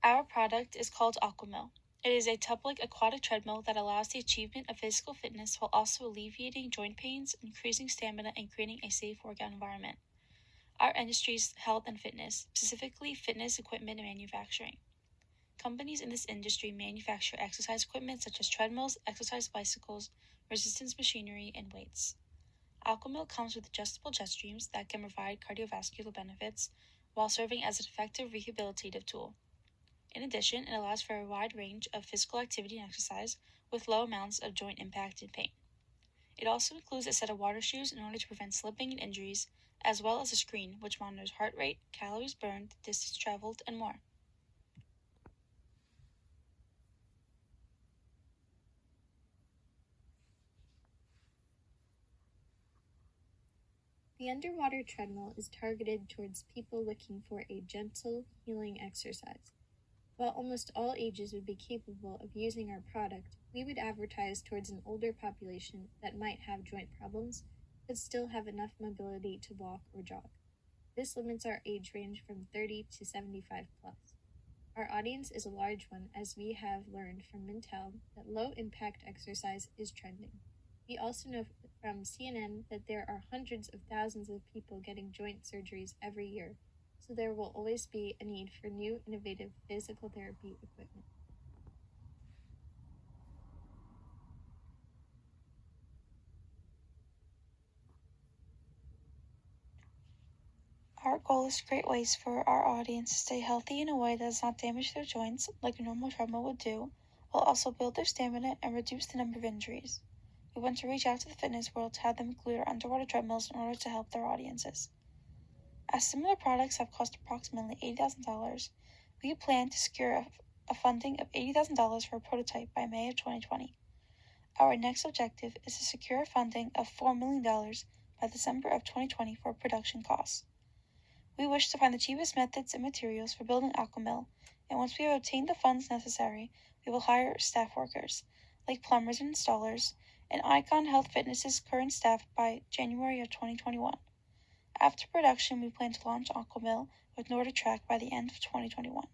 Our product is called AquaMill. It is a tub-like aquatic treadmill that allows the achievement of physical fitness while also alleviating joint pains, increasing stamina, and creating a safe workout environment. Our industry is health and fitness, specifically fitness equipment and manufacturing. Companies in this industry manufacture exercise equipment such as treadmills, exercise bicycles, resistance machinery, and weights. AquaMill comes with adjustable jet streams that can provide cardiovascular benefits while serving as an effective rehabilitative tool. In addition, it allows for a wide range of physical activity and exercise with low amounts of joint impact and pain. It also includes a set of water shoes in order to prevent slipping and injuries, as well as a screen which monitors heart rate, calories burned, distance traveled, and more. The underwater treadmill is targeted towards people looking for a gentle, healing exercise. While almost all ages would be capable of using our product, we would advertise towards an older population that might have joint problems, but still have enough mobility to walk or jog. This limits our age range from 30 to 75 plus. Our audience is a large one, as we have learned from Mintel that low-impact exercise is trending. We also know from CNN that there are hundreds of thousands of people getting joint surgeries every year, so there will always be a need for new, innovative physical therapy equipment. Our goal is to create ways for our audience to stay healthy in a way that does not damage their joints like a normal treadmill would do, while also build their stamina and reduce the number of injuries. We want to reach out to the fitness world to have them include our underwater treadmills in order to help their audiences. As similar products have cost approximately $80,000, we plan to secure a funding of $80,000 for a prototype by May of 2020. Our next objective is to secure funding of $4 million by December of 2020 for production costs. We wish to find the cheapest methods and materials for building AquaMill, and once we have obtained the funds necessary, we will hire staff workers, like plumbers and installers, and Icon Health Fitness's current staff by January of 2021. After production, we plan to launch AquaMill with NordicTrack by the end of 2021.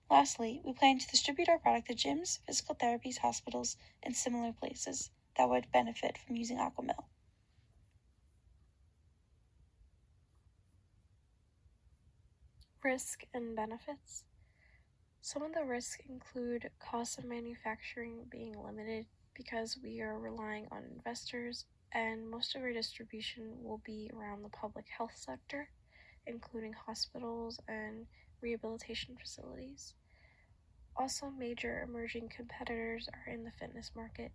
Lastly, we plan to distribute our product to gyms, physical therapies, hospitals, and similar places that would benefit from using AquaMill. Risk and benefits. Some of the risks include costs of manufacturing being limited because we are relying on investors, and most of our distribution will be around the public health sector, including hospitals and rehabilitation facilities. Also, major emerging competitors are in the fitness market,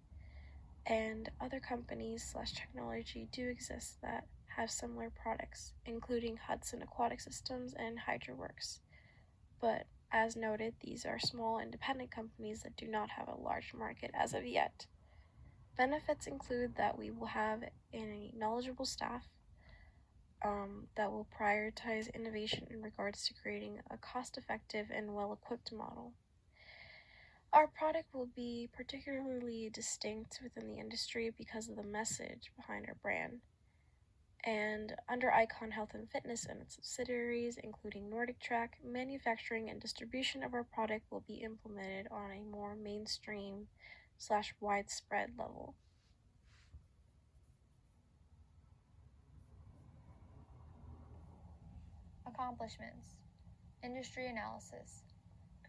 and other companies/technology do exist that have similar products, including Hudson Aquatic Systems and HydroWorks. But as noted, these are small independent companies that do not have a large market as of yet. Benefits include that we will have a knowledgeable staff that will prioritize innovation in regards to creating a cost-effective and well-equipped model. Our product will be particularly distinct within the industry because of the message behind our brand. And under Icon Health and Fitness and its subsidiaries, including NordicTrack, manufacturing and distribution of our product will be implemented on a more mainstream/widespread level. Accomplishments. Industry analysis.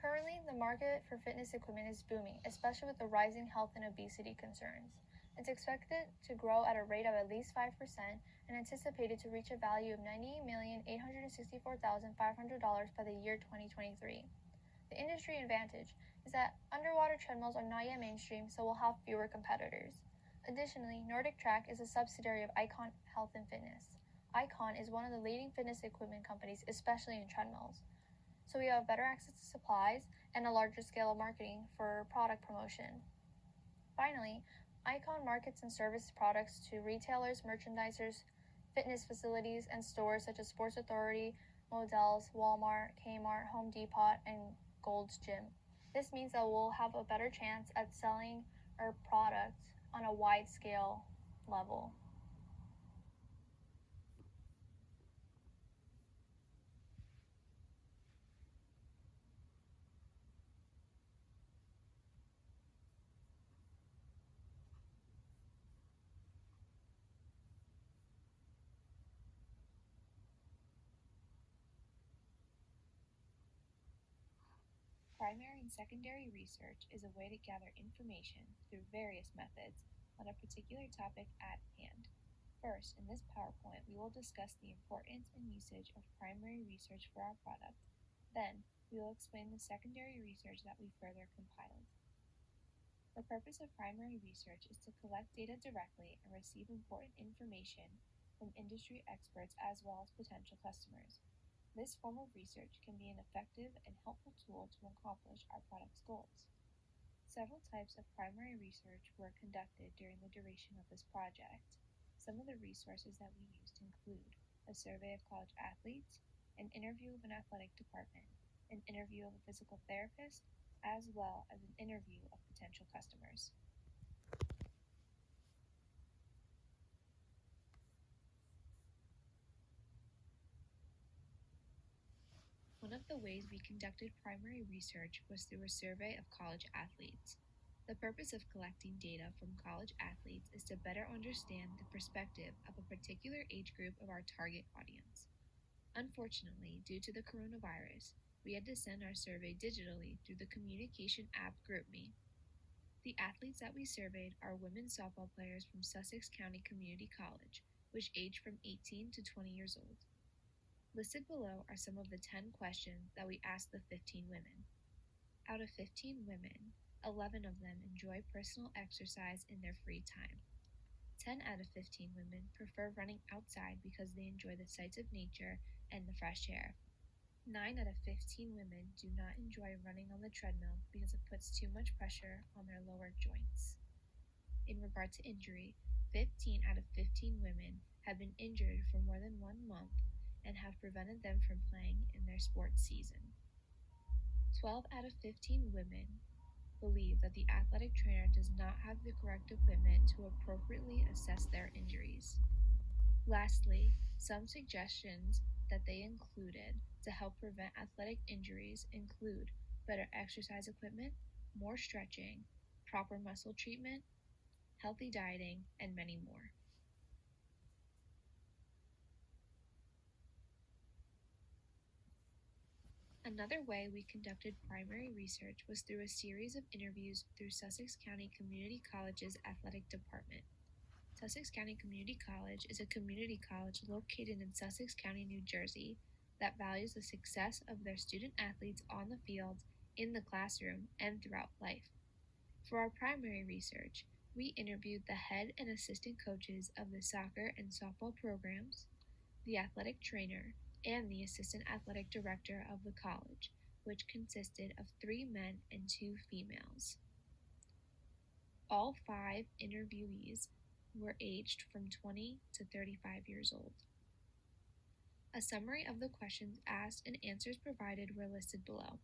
Currently, the market for fitness equipment is booming, especially with the rising health and obesity concerns. It's expected to grow at a rate of at least 5% and anticipated to reach a value of $98,864,500 by the year 2023. The industry advantage is that underwater treadmills are not yet mainstream, so we'll have fewer competitors. Additionally, NordicTrack is a subsidiary of Icon Health and Fitness. Icon is one of the leading fitness equipment companies, especially in treadmills. So we have better access to supplies and a larger scale of marketing for product promotion. Finally, Icon markets and services products to retailers, merchandisers, fitness facilities, and stores such as Sports Authority, Modell's, Walmart, Kmart, Home Depot, and Gold's Gym. This means that we'll have a better chance at selling our product on a wide scale level. Primary and secondary research is a way to gather information through various methods on a particular topic at hand. First, in this PowerPoint, we will discuss the importance and usage of primary research for our product. Then, we will explain the secondary research that we further compiled. The purpose of primary research is to collect data directly and receive important information from industry experts as well as potential customers. This form of research can be an effective and helpful tool to accomplish our product's goals. Several types of primary research were conducted during the duration of this project. Some of the resources that we used include a survey of college athletes, an interview of an athletic department, an interview of a physical therapist, as well as an interview of potential customers. One of the ways we conducted primary research was through a survey of college athletes. The purpose of collecting data from college athletes is to better understand the perspective of a particular age group of our target audience. Unfortunately, due to the coronavirus, we had to send our survey digitally through the communication app GroupMe. The athletes that we surveyed are women softball players from Sussex County Community College, which age from 18 to 20 years old. Listed below are some of the 10 questions that we asked the 15 women. Out of 15 women, 11 of them enjoy personal exercise in their free time. 10 out of 15 women prefer running outside because they enjoy the sights of nature and the fresh air. 9 out of 15 women do not enjoy running on the treadmill because it puts too much pressure on their lower joints. In regard to injury, 15 out of 15 women have been injured for more than 1 month and have prevented them from playing in their sports season. 12 out of 15 women believe that the athletic trainer does not have the correct equipment to appropriately assess their injuries. Lastly, some suggestions that they included to help prevent athletic injuries include better exercise equipment, more stretching, proper muscle treatment, healthy dieting, and many more. Another way we conducted primary research was through a series of interviews through Sussex County Community College's athletic department. Sussex County Community College is a community college located in Sussex County, New Jersey, that values the success of their student athletes on the field, in the classroom, and throughout life. For our primary research, we interviewed the head and assistant coaches of the soccer and softball programs, the athletic trainer, and the assistant athletic director of the college, which consisted of 3 men and 2 females. All 5 interviewees were aged from 20 to 35 years old. A summary of the questions asked and answers provided were listed below.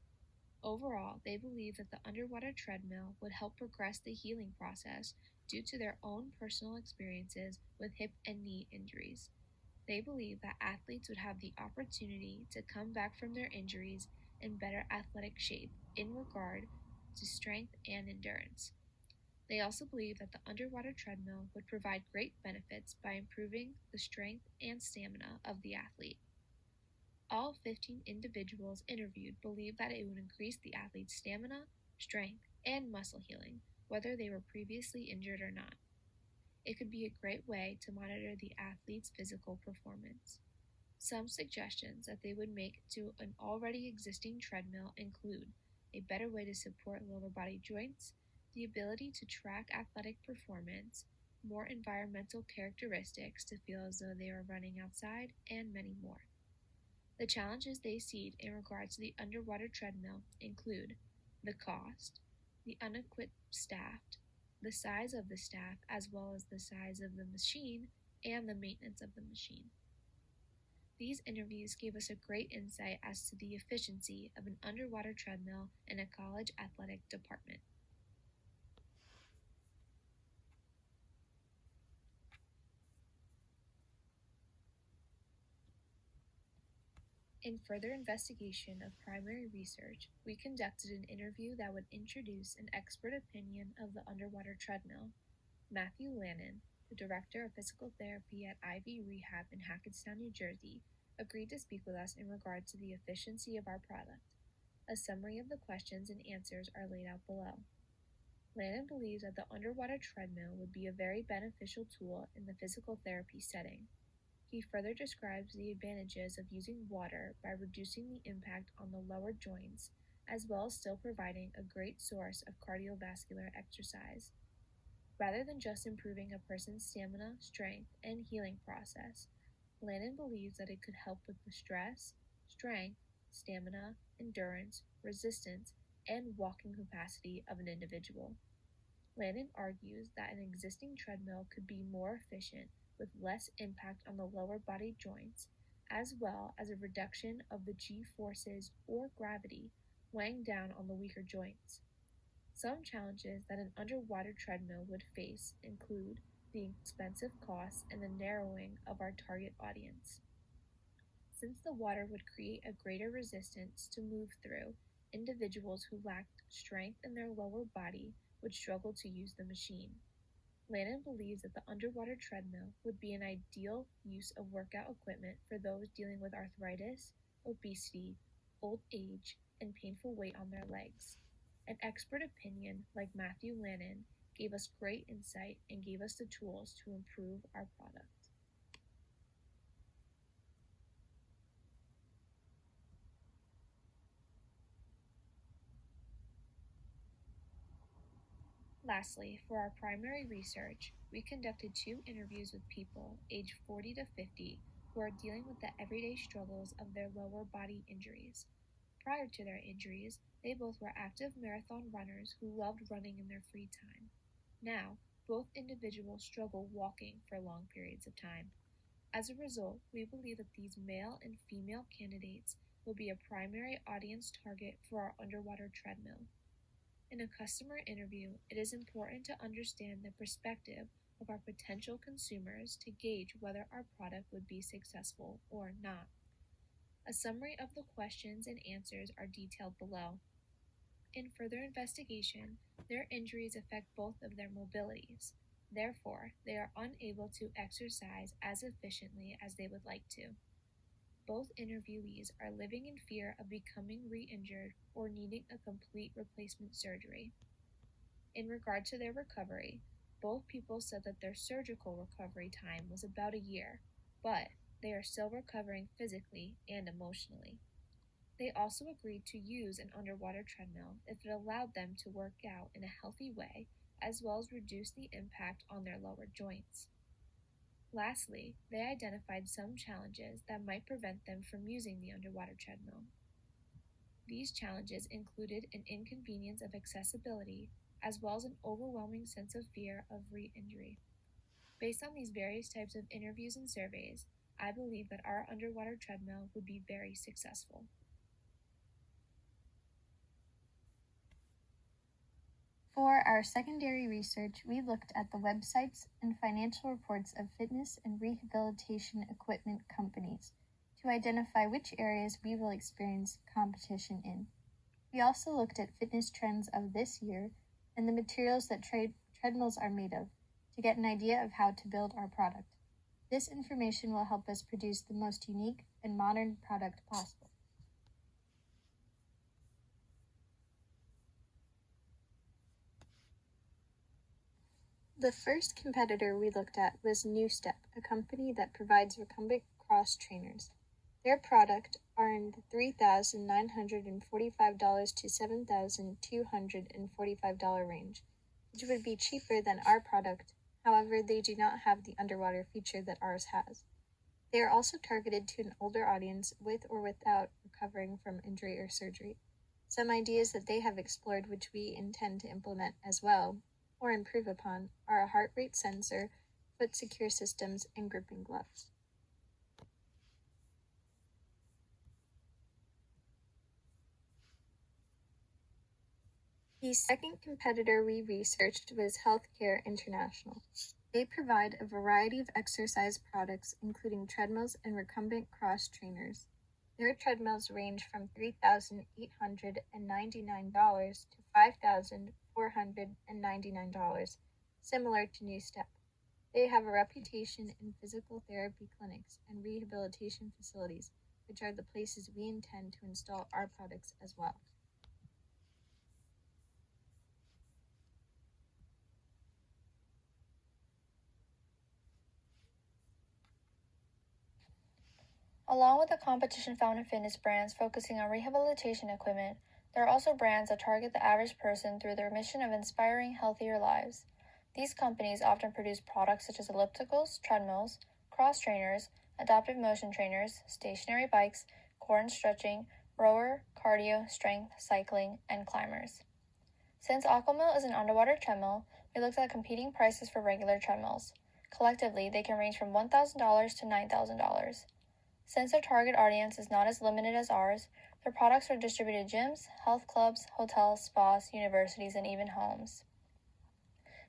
Overall, they believe that the underwater treadmill would help progress the healing process due to their own personal experiences with hip and knee injuries. They believe that athletes would have the opportunity to come back from their injuries in better athletic shape in regard to strength and endurance. They also believe that the underwater treadmill would provide great benefits by improving the strength and stamina of the athlete. All 15 individuals interviewed believed that it would increase the athlete's stamina, strength, and muscle healing, whether they were previously injured or not. It could be a great way to monitor the athlete's physical performance. Some suggestions that they would make to an already existing treadmill include a better way to support lower body joints, the ability to track athletic performance, more environmental characteristics to feel as though they are running outside, and many more. The challenges they see in regards to the underwater treadmill include the cost, the unequipped staff, the size of the staff as well as the size of the machine, and the maintenance of the machine. These interviews gave us a great insight as to the efficiency of an underwater treadmill in a college athletic department. In further investigation of primary research, we conducted an interview that would introduce an expert opinion of the underwater treadmill. Matthew Lannon, the Director of Physical Therapy at Ivy Rehab in Hackettstown, New Jersey, agreed to speak with us in regard to the efficiency of our product. A summary of the questions and answers are laid out below. Landon believes that the underwater treadmill would be a very beneficial tool in the physical therapy setting. He further describes the advantages of using water by reducing the impact on the lower joints, as well as still providing a great source of cardiovascular exercise. Rather than just improving a person's stamina, strength, and healing process, Landon believes that it could help with the stress, strength, stamina, endurance, resistance, and walking capacity of an individual. Landon argues that an existing treadmill could be more efficient with less impact on the lower body joints, as well as a reduction of the G-forces or gravity weighing down on the weaker joints. Some challenges that an underwater treadmill would face include the expensive costs and the narrowing of our target audience. Since the water would create a greater resistance to move through, individuals who lacked strength in their lower body would struggle to use the machine. Landon believes that the underwater treadmill would be an ideal use of workout equipment for those dealing with arthritis, obesity, old age, and painful weight on their legs. An expert opinion like Matthew Lannon gave us great insight and gave us the tools to improve our product. Lastly, for our primary research, we conducted 2 interviews with people aged 40 to 50 who are dealing with the everyday struggles of their lower body injuries. Prior to their injuries, they both were active marathon runners who loved running in their free time. Now, both individuals struggle walking for long periods of time. As a result, we believe that these male and female candidates will be a primary audience target for our underwater treadmill. In a customer interview, it is important to understand the perspective of our potential consumers to gauge whether our product would be successful or not. A summary of the questions and answers are detailed below. In further investigation, their injuries affect both of their mobilities. Therefore, they are unable to exercise as efficiently as they would like to. Both interviewees are living in fear of becoming re-injured or needing a complete replacement surgery. In regard to their recovery, both people said that their surgical recovery time was about a year, but they are still recovering physically and emotionally. They also agreed to use an underwater treadmill if it allowed them to work out in a healthy way, as well as reduce the impact on their lower joints. Lastly, they identified some challenges that might prevent them from using the underwater treadmill. These challenges included an inconvenience of accessibility, as well as an overwhelming sense of fear of re-injury. Based on these various types of interviews and surveys, I believe that our underwater treadmill would be very successful. For our secondary research, we looked at the websites and financial reports of fitness and rehabilitation equipment companies to identify which areas we will experience competition in. We also looked at fitness trends of this year and the materials that treadmills are made of to get an idea of how to build our product. This information will help us produce the most unique and modern product possible. The first competitor we looked at was New Step, a company that provides recumbent cross trainers. Their product earned $3,945 to $7,245 range, which would be cheaper than our product. However, they do not have the underwater feature that ours has. They are also targeted to an older audience with or without recovering from injury or surgery. Some ideas that they have explored which we intend to implement as well, or improve upon, are a heart rate sensor, foot secure systems, and gripping gloves. The second competitor we researched was Healthcare International. They provide a variety of exercise products, including treadmills and recumbent cross trainers. Their treadmills range from $3,899 to $5,499, similar to New Step. They have a reputation in physical therapy clinics and rehabilitation facilities, which are the places we intend to install our products as well. Along with the competition found in fitness brands focusing on rehabilitation equipment, there are also brands that target the average person through their mission of inspiring healthier lives. These companies often produce products such as ellipticals, treadmills, cross trainers, adaptive motion trainers, stationary bikes, core and stretching, rower, cardio, strength, cycling, and climbers. Since AquaMill is an underwater treadmill, we looked at competing prices for regular treadmills. Collectively, they can range from $1,000 to $9,000. Since their target audience is not as limited as ours, their products are distributed to gyms, health clubs, hotels, spas, universities, and even homes.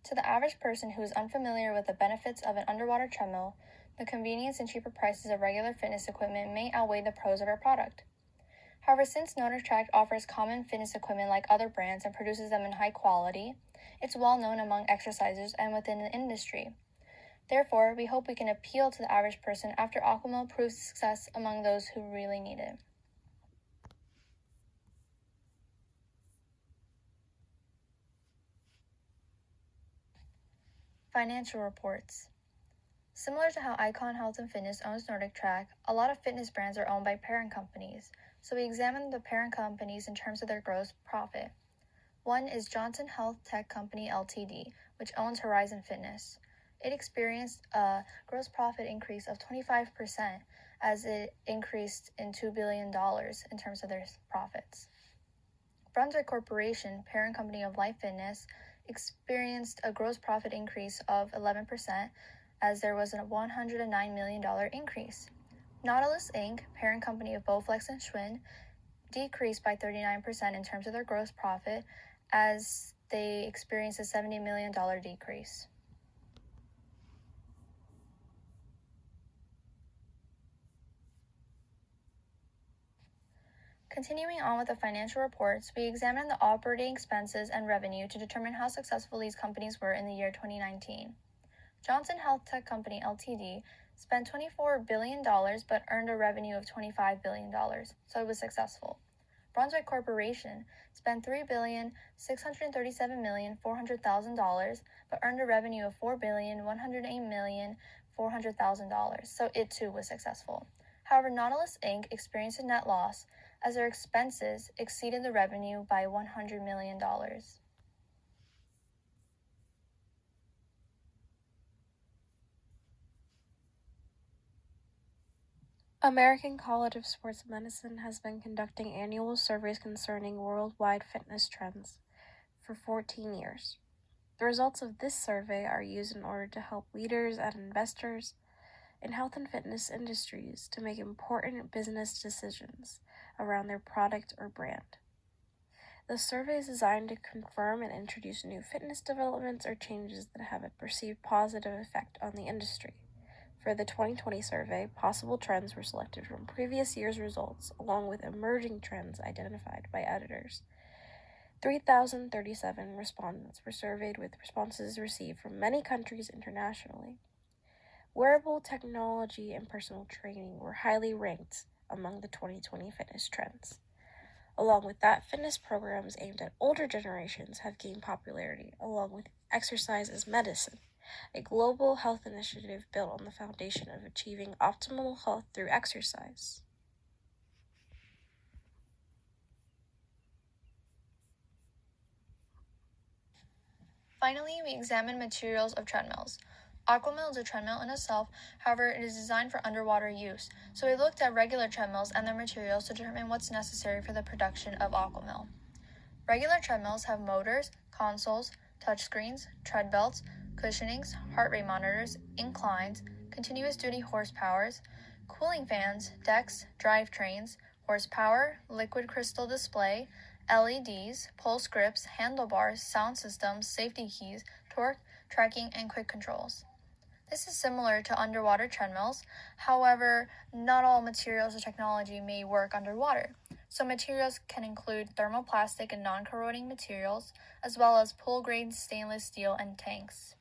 To the average person who is unfamiliar with the benefits of an underwater treadmill, the convenience and cheaper prices of regular fitness equipment may outweigh the pros of our product. However, since Narrated offers common fitness equipment like other brands and produces them in high quality, it's well known among exercisers and within the industry. Therefore, we hope we can appeal to the average person after AquaMill proves success among those who really need it. Financial reports. Similar to how Icon Health and Fitness owns Nordic Track, a lot of fitness brands are owned by parent companies, so we examined the parent companies in terms of their gross profit. One is Johnson Health Tech Company Ltd., which owns Horizon Fitness. It experienced a gross profit increase of 25% as it increased in $2 billion in terms of their profits. Brunswick Corporation, parent company of Life Fitness, experienced a gross profit increase of 11% as there was a $109 million increase. Nautilus Inc., parent company of Bowflex and Schwinn, decreased by 39% in terms of their gross profit as they experienced a $70 million decrease. Continuing on with the financial reports, we examined the operating expenses and revenue to determine how successful these companies were in the year 2019. Johnson Health Tech Company Ltd. spent $24 billion but earned a revenue of $25 billion, so it was successful. Brunswick Corporation spent $3,637,400,000 but earned a revenue of $4,108,400,000, so it too was successful. However, Nautilus Inc. experienced a net loss as their expenses exceeded the revenue by $100 million. American College of Sports Medicine has been conducting annual surveys concerning worldwide fitness trends for 14 years. The results of this survey are used in order to help leaders and investors in health and fitness industries to make important business decisions around their product or brand. The survey is designed to confirm and introduce new fitness developments or changes that have a perceived positive effect on the industry. For the 2020 survey, possible trends were selected from previous year's results, along with emerging trends identified by editors. 3,037 respondents were surveyed with responses received from many countries internationally. Wearable technology and personal training were highly ranked among the 2020 fitness trends. Along with that, fitness programs aimed at older generations have gained popularity, along with exercise as medicine, a global health initiative built on the foundation of achieving optimal health through exercise. Finally, we examined materials of treadmills. AquaMill is a treadmill in itself, however, it is designed for underwater use, so we looked at regular treadmills and their materials to determine what's necessary for the production of AquaMill. Regular treadmills have motors, consoles, touchscreens, tread belts, cushionings, heart rate monitors, inclines, continuous duty horsepowers, cooling fans, decks, drivetrains, horsepower, liquid crystal display, LEDs, pulse grips, handlebars, sound systems, safety keys, torque, tracking, and quick controls. This is similar to underwater treadmills, however, not all materials or technology may work underwater. So materials can include thermoplastic and non-corroding materials, as well as pool-grade stainless steel and tanks.